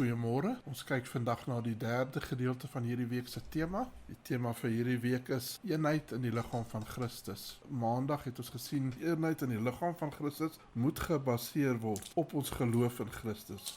Goeiemôre. Ons kyk vandag na die derde gedeelte van hierdie week se tema. Die tema vir hierdie week is eenheid in die liggaam van Christus. Maandag het ons gesien eenheid in die liggaam van Christus moet gebaseer word op ons geloof in Christus.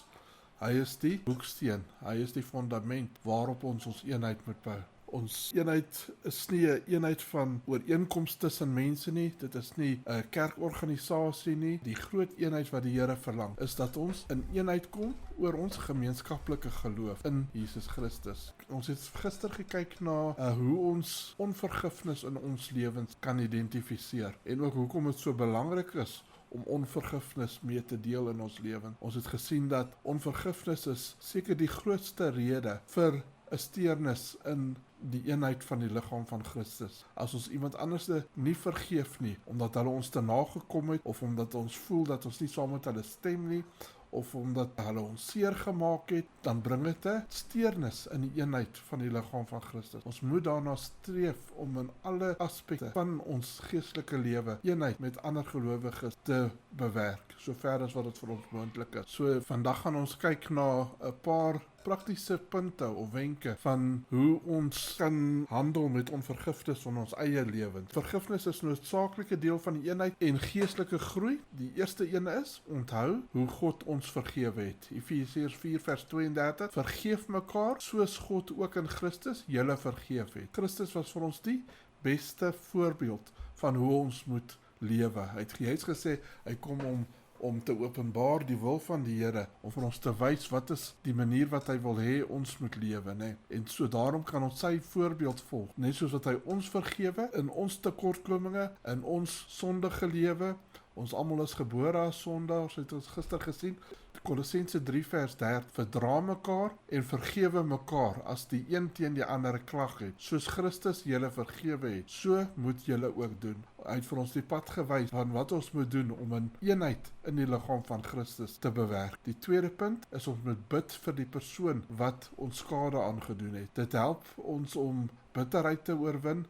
Hy is die hoeksteen, hy is die fondament waarop ons eenheid moet bou. Ons eenheid is nie 'n eenheid van ooreenkoms tussen mense nie, dit is nie 'n kerkorganisasie nie. Die groot eenheid wat die Here verlang, is dat ons in eenheid kom oor ons gemeenskaplike geloof in Jesus Christus. Ons het gister gekyk na hoe ons onvergifnis in ons lewens kan identifiseer, en ook hoekom dit so belangrik is om onvergifnis mee te deel in ons lewe. Ons het gesien dat onvergifnis is seker die grootste rede vir 'n steurnis in die eenheid van die liggaam van Christus. As ons iemand anders nie vergeef nie, omdat hulle ons te nagekom het, of omdat ons voel dat ons nie saam met hulle stem nie, of omdat hulle ons seer gemaak het, dan bring dit 'n steurnis in die eenheid van die liggaam van Christus. Ons moet daarna streef om in alle aspekte van ons geestelike lewe eenheid met ander gelowiges te bewerk, sover as wat dit vir ons moontlik is. So vandag gaan ons kyk na 'n paar praktiese punte of wenke van hoe ons kan handel met onvergifnis in ons eie lewens. Vergifnis is 'n noodsaaklike deel van die eenheid en geestelike groei. Die eerste een is, onthou hoe God ons vergewe het. Efesiërs 4 vers 32, vergeef mekaar soos God ook in Christus julle vergeef het. Christus was vir ons die beste voorbeeld van hoe ons moet lewe. Hy het gesê, hy kom om te openbaar die wil van die Here, om vir ons te wys wat is die manier wat hy wil hê ons moet lewe, né? En so daarom kan ons sy voorbeeld volg, net soos wat hy ons vergewe in ons tekortkominge, in ons sondige lewe. Ons almal is gebore as sondaars, het ons gister gesien. Kolossense 3 vers 13, verdra mekaar en vergewe mekaar as die een teen die ander klag het. Soos Christus julle vergewe het, so moet julle ook doen. Hy het vir ons die pad gewys van wat ons moet doen om 'n eenheid in die liggaam van Christus te bewerk. Die tweede punt is ons moet bid vir die persoon wat ons skade aangedoen het. Dit help ons om bitterheid te oorwin,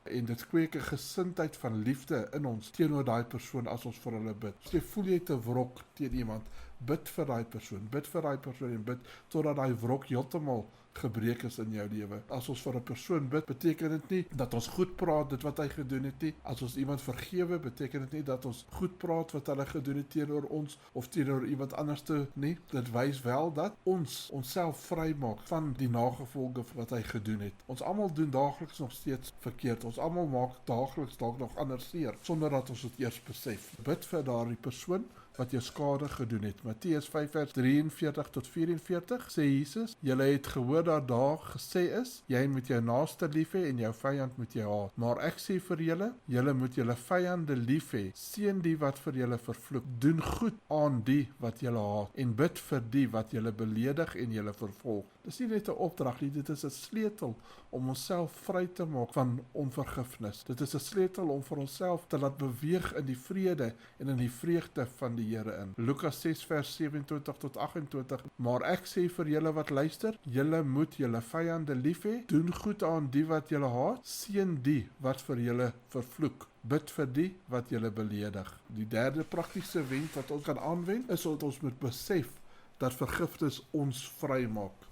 en dit kweek 'n gesindheid van liefde in ons teenoor daai persoon as ons vir hulle bid. As jy voel jy te wrok teen iemand, bid vir daai persoon en bid totdat daai wrok heeltemal gebreek is in jou lewe. As ons vir 'n persoon bid, beteken dit nie dat ons goed praat dit wat hy gedoen het nie. As ons iemand vergewe, beteken dit nie dat ons goed praat wat hulle gedoen het teenoor ons of teenoor iemand anders nie. Dit wys wel dat ons onsself vrymaak van die nagevolge wat hy gedoen het. Ons almal doen daagliks nog steeds verkeerd. Ons almal maak daagliks dalk nog ander seer sonder dat ons dit eers besef. Bid vir daardie persoon wat jou skade gedoen het. Matteus 5 vers 43 tot 44 sê Jesus, julle het gehoor dat daar gesê is, jy moet jou naaste lief hê en jou vyand moet jy haat. Maar ek sê vir julle, julle moet julle vyande lief hê, seën die wat vir julle vervloek, doen goed aan die wat julle haat en bid vir die wat julle beledig en julle vervolg. Dis nie net 'n opdrag nie, dit is 'n sleutel om onsself vry te maak van onvergifnis. Dit is 'n sleutel om vir onsself te laat beweeg in die vrede en in die vreugde van die Here in. Lukas 6 vers 27 tot 28, maar ek sê vir julle wat luister, julle moet julle vyande lief hê, doen goed aan die wat julle haat, seën die wat vir julle vervloek, bid vir die wat julle beledig. Die derde praktiese wenk wat ons kan aanwend, is dat ons moet besef dat vergifnis ons vry maak.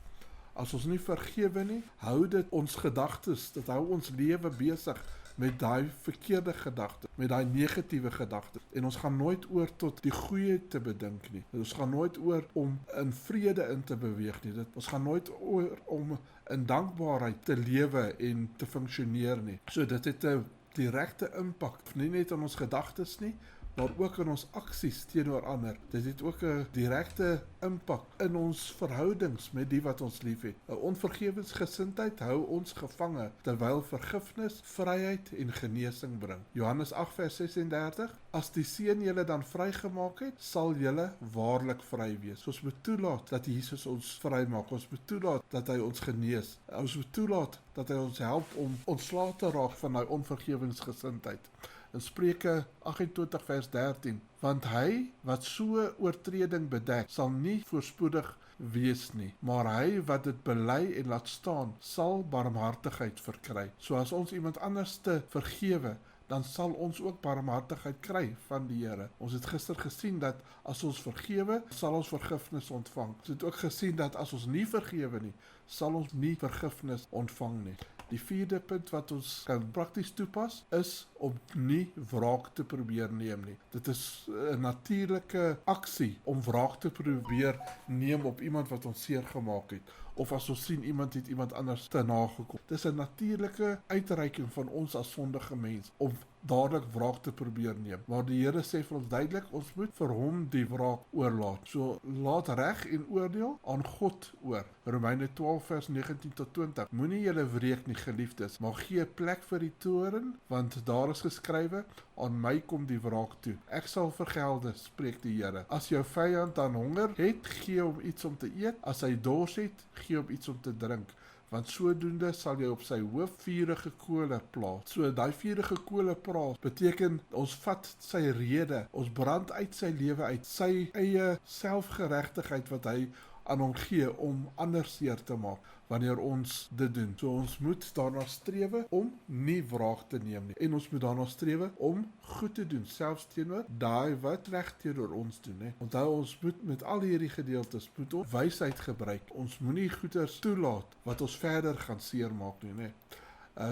As ons nie vergewe nie, hou dit ons gedagtes, dit hou ons lewe besig met daai verkeerde gedagte, met daai negatiewe gedagte. En ons gaan nooit oor tot die goeie te bedink nie. Ons gaan nooit oor om in vrede in te beweeg nie. Ons gaan nooit oor om in dankbaarheid te lewe en te funksioneer nie. So dit het 'n direkte impak, nie net aan ons gedagtes nie, maar ook in ons aksies teenoor ander. Dit het ook 'n direkte impak in ons verhoudings met die wat ons liefhet. 'n Onvergewensgesindheid hou ons gevange, terwyl vergifnis vryheid en genesing bring. Johannes 8 vers 36, as die Seun julle dan vrygemaak het, sal julle waarlik vry wees. Ons moet toelaat dat Jesus ons vrymaak. Ons moet toelaat dat hy ons genees. Ons moet toelaat dat hy ons help om ontslae te raak van daai onvergewensgesindheid. In Spreuke 28 vers 13, want hy wat so oortreding bedek, sal nie voorspoedig wees nie, maar hy wat dit bely en laat staan, sal barmhartigheid verkry. So as ons iemand anders te vergewe, dan sal ons ook barmhartigheid kry van die Here. Ons het gister gesien dat as ons vergewe, sal ons vergifnis ontvang. Ons het ook gesien dat as ons nie vergewe nie, sal ons nie vergifnis ontvang nie. Die vierde punt wat ons kan prakties toepas, is om nie wraak te probeer neem nie. Dit is 'n natuurlike aksie om wraak te probeer neem op iemand wat ons seer gemaak het, of as ons sien iemand het iemand anders te nagekom. Dit is 'n natuurlike uitreiking van ons as sondige mens, om dadelik wraak te probeer neem. Maar die Here sê vir ons duidelik, ons moet vir hom die wraak oorlaat. So laat reg en oordeel aan God oor. Romeine 12 vers 19 tot 20. Moenie julle wreek nie, geliefdes, maar gee plek vir die toorn, want daar is geskrywe, aan my kom die wraak toe. Ek sal vergelde, spreek die Here. As jou vyand dan honger het, gee hom iets om te eet. As hy dors het, gee hom iets om te drink. Want sodoende sal jy op sy hoof vurige kole plaas. So daai vurige kole plaas beteken ons vat sy rede, ons brand uit sy lewe uit, sy eie selfgeregtigheid wat hy aan hom gee om ander seer te maak wanneer ons dit doen. So ons moet daarna strewe om nie wraak te neem nie. En ons moet daarna strewe om goed te doen, selfs teenoor daai wat reg teenoor ons doen, hè. Onthou, ons moet met al hierdie gedeeltes moet ons wysheid gebruik. Ons moenie goeders toelaat wat ons verder gaan seermaak nie, hè.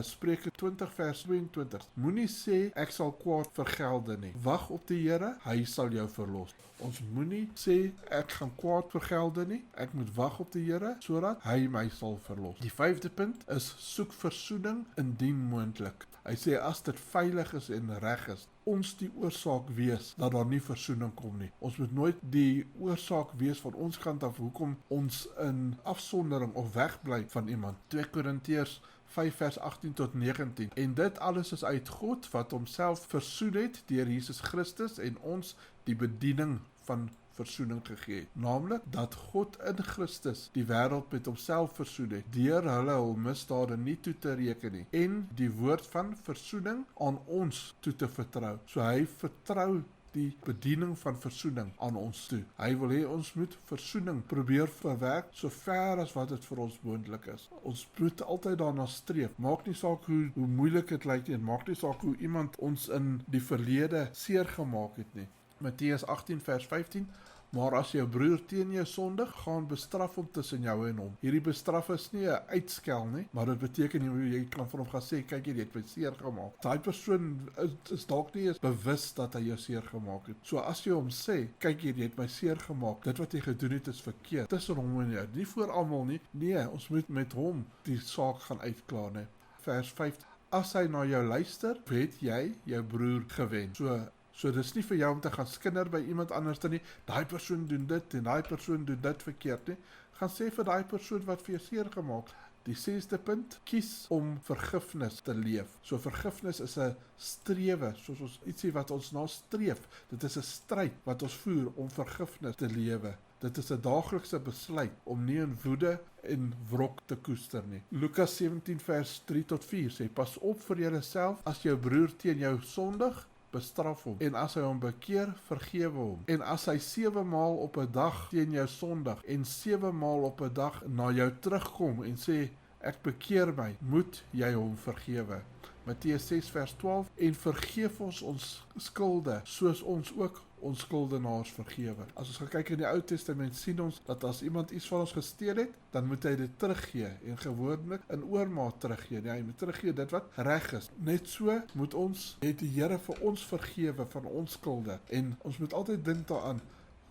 Spreuke 20 vers 22. Moenie sê ek sal kwaad vergelde nie. Wag op die Here, hy sal jou verlos. Ons moenie sê ek gaan kwaad vergelde nie. Ek moet wag op die Here sodat hy my sal verlos. Die 5de punt is soek versoening indien moontlik. Hy sê as dit veilig is en reg is, ons die oorsaak wees dat daar nie versoening kom nie. Ons moet nooit die oorsaak wees van ons kant af hoekom ons in afsondering of wegbly van iemand. 2 Korintiërs 5 vers 18 tot 19. En dit alles is uit God wat homself versoen het deur Jesus Christus en ons die bediening van versoening gegee het. Naamlik dat God in Christus die wêreld met homself versoen het deur hulle hul misdade nie toe te reken nie en die woord van versoening aan ons toe te vertrou. So hy vertrou die bediening van versoening aan ons toe. Hy wil hê ons moet versoening probeer verwerk so ver as wat dit vir ons moontlik is. Ons moet altyd daarna streef. Maak nie saak hoe moeilik dit lyk nie, maak nie saak hoe iemand ons in die verlede seer gemaak het nie. Matteus 18 vers 15. Maar as jou broer teen jou sondig, gaan bestraf hom tussen jou en hom. Hierdie bestraf is nie 'n uitskel nie, maar dit beteken jy kan vir hom gaan sê, kyk jy het my seer gemaak. Daai persoon is dalk nie eens bewus dat hy jou seer gemaak het. So as jy hom sê, kyk jy het my seer gemaak, dit wat jy gedoen het is verkeerd. Tussen hom en jou, nie voor almal nie. Nee, ons moet met hom die saak gaan uitklaar, nee. Vers 5. As hy na jou luister, het jy jou broer gewen. So dis nie vir jou om te gaan skinder by iemand anders nie. Daai persoon doen dit en daai persoon doen dit verkeerd nie. Gaan sê vir daai persoon wat vir jou seer gemaak. Die 6de punt, kies om vergifnis te leef. So vergifnis is 'n strewe, soos ons ietsie wat ons na streef. Dit is 'n stryd wat ons voer om vergifnis te lewe. Dit is 'n daaglikse besluit om nie in woede en wrok te koester nie. Lukas 17 vers 3 tot 4 sê, pas op vir jouself as jou broer teen jou sondig, bestraf hom. En as hy hom bekeer, vergewe hom. En as hy 7 maal op 'n dag teen jou sondig en 7 maal op 'n dag na jou terugkom en sê, ek bekeer my, moet jy hom vergewe. Matteus 6 vers 12. En vergeef ons skulde, soos ons ook ons skuldenaars vergewe. As ons gaan kyk in die Ou Testament, sien ons dat as iemand iets van ons gesteel het, dan moet hy dit teruggee en gewoonlik in oormaat teruggee. Nee, hy moet teruggee dit wat reg is. Net so moet ons, het die Here vir ons vergewe van ons skulde. En ons moet altyd dink daaraan,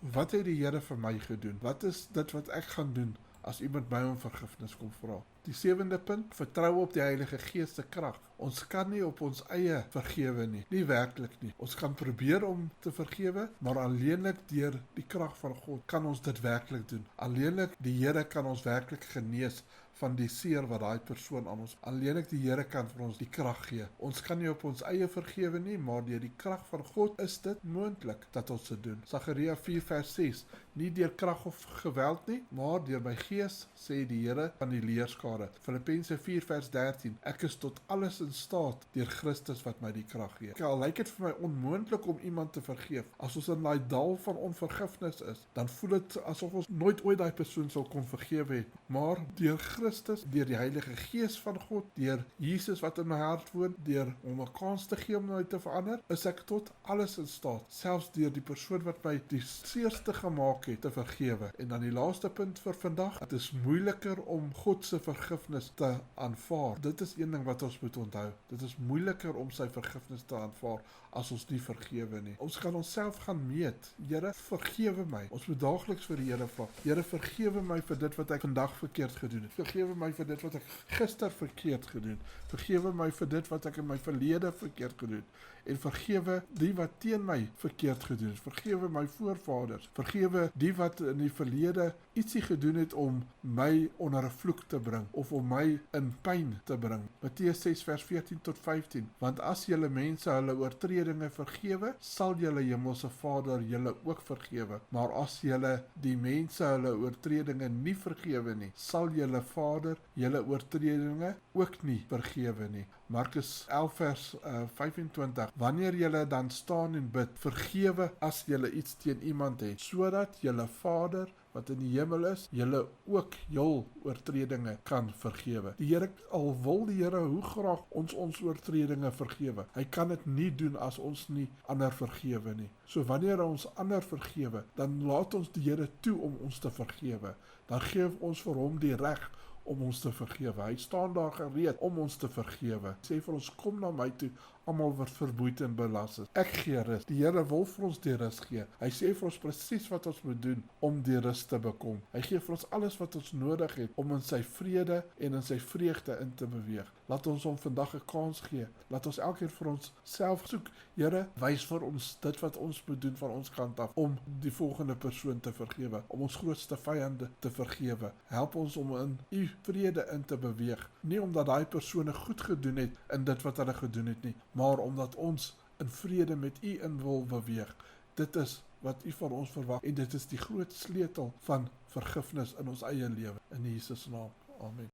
wat het die Here vir my gedoen? Wat is dit wat ek gaan doen as iemand my om vergifnis kom vra? Die 7de punt, vertrou op die Heilige Gees se krag. Ons kan nie op ons eie vergewe nie werklik nie. Ons kan probeer om te vergewe, maar alleenlik deur die krag van God kan ons dit werklik doen. Alleenlik die Here kan ons werklik genees van die seer wat daai persoon aan ons. Alleenlik die Here kan vir ons die krag gee. Ons kan nie op ons eie vergewe nie, maar deur die krag van God is dit moontlik dat ons dit doen. Sagaria 4 vers 6. Nie deur krag of geweld nie, maar deur my gees, sê die Here van die leerskare. jare. Filippense 4 vers 13, ek is tot alles in staat deur Christus wat my die krag gee. Al lyk dit vir my onmoontlik om iemand te vergeef, as ons in daai dal van onvergifnis is, dan voel dit asof ons nooit ooit daai persoon sal kon vergewe het. Maar deur Christus, deur die Heilige Gees van God, deur Jesus wat in my hart woon, deur om 'n kans te gee om my te verander, is ek tot alles in staat, selfs deur die persoon wat my die seerste gemaak het te vergewe. En dan die laaste punt vir vandag, dit is moeiliker om God se vergifnis te aanvaar. Dit is een ding wat ons moet onthou. Dit is moeiliker om sy vergifnis te aanvaar as ons nie vergewe nie. Ons gaan onsself gaan meet. Here, vergewe my. Ons moet daagliks vir die Here vra. Here, vergewe my vir dit wat ek vandag verkeerd gedoen het. Vergewe my vir dit wat ek gister verkeerd gedoen het. Vergewe my vir dit wat ek in my verlede verkeerd gedoen het. En vergewe die wat teen my verkeerd gedoen het. Vergewe my voorvaders. Vergewe die wat in die verlede ietsie gedoen het om my onder 'n vloek te bring of om my in pyn te bring. Matteus 6 vers 14 tot 15. Want as julle mense hulle oortredinge vergewe, sal julle hemelse Vader julle ook vergewe. Maar as julle die mense hulle oortredinge nie vergewe nie, sal julle Vader julle oortredinge ook nie vergewe nie. Markus 11 vers 25. Wanneer julle dan staan en bid, vergewe as julle iets teen iemand het, sodat julle Vader wat in die hemel is, julle ook jul oortredinge kan vergewe. Die Here, al wil die Here hoe graag ons oortredinge vergewe, hy kan dit nie doen as ons nie ander vergewe nie. So wanneer ons ander vergewe, dan laat ons die Here toe om ons te vergewe. Dan gee ons vir hom die reg om ons te vergewe. Hy staan daar gereed om ons te vergewe. Hy sê vir ons, kom na my toe, almal wat vermoeid en belas is. Ek gee rus. Die Here wil vir ons die rus gee. Hy sê vir ons presies wat ons moet doen om die rus te bekom. Hy gee vir ons alles wat ons nodig het om in sy vrede en in sy vreugde in te beweeg. Laat ons hom vandag 'n kans gee. Laat ons elkeen vir ons self soek. Here, wys vir ons dit wat ons moet doen van ons kant af om die volgende persoon te vergewe, om ons grootste vyande te vergewe. Help ons om in u vrede in te beweeg. Nie omdat daai persone goed gedoen het in dit wat hulle gedoen het nie, maar omdat ons in vrede met u in wil beweeg. Dit is wat u van ons verwag en dit is die groot sleutel van vergifnis in ons eie lewe. In Jesus naam. Amen.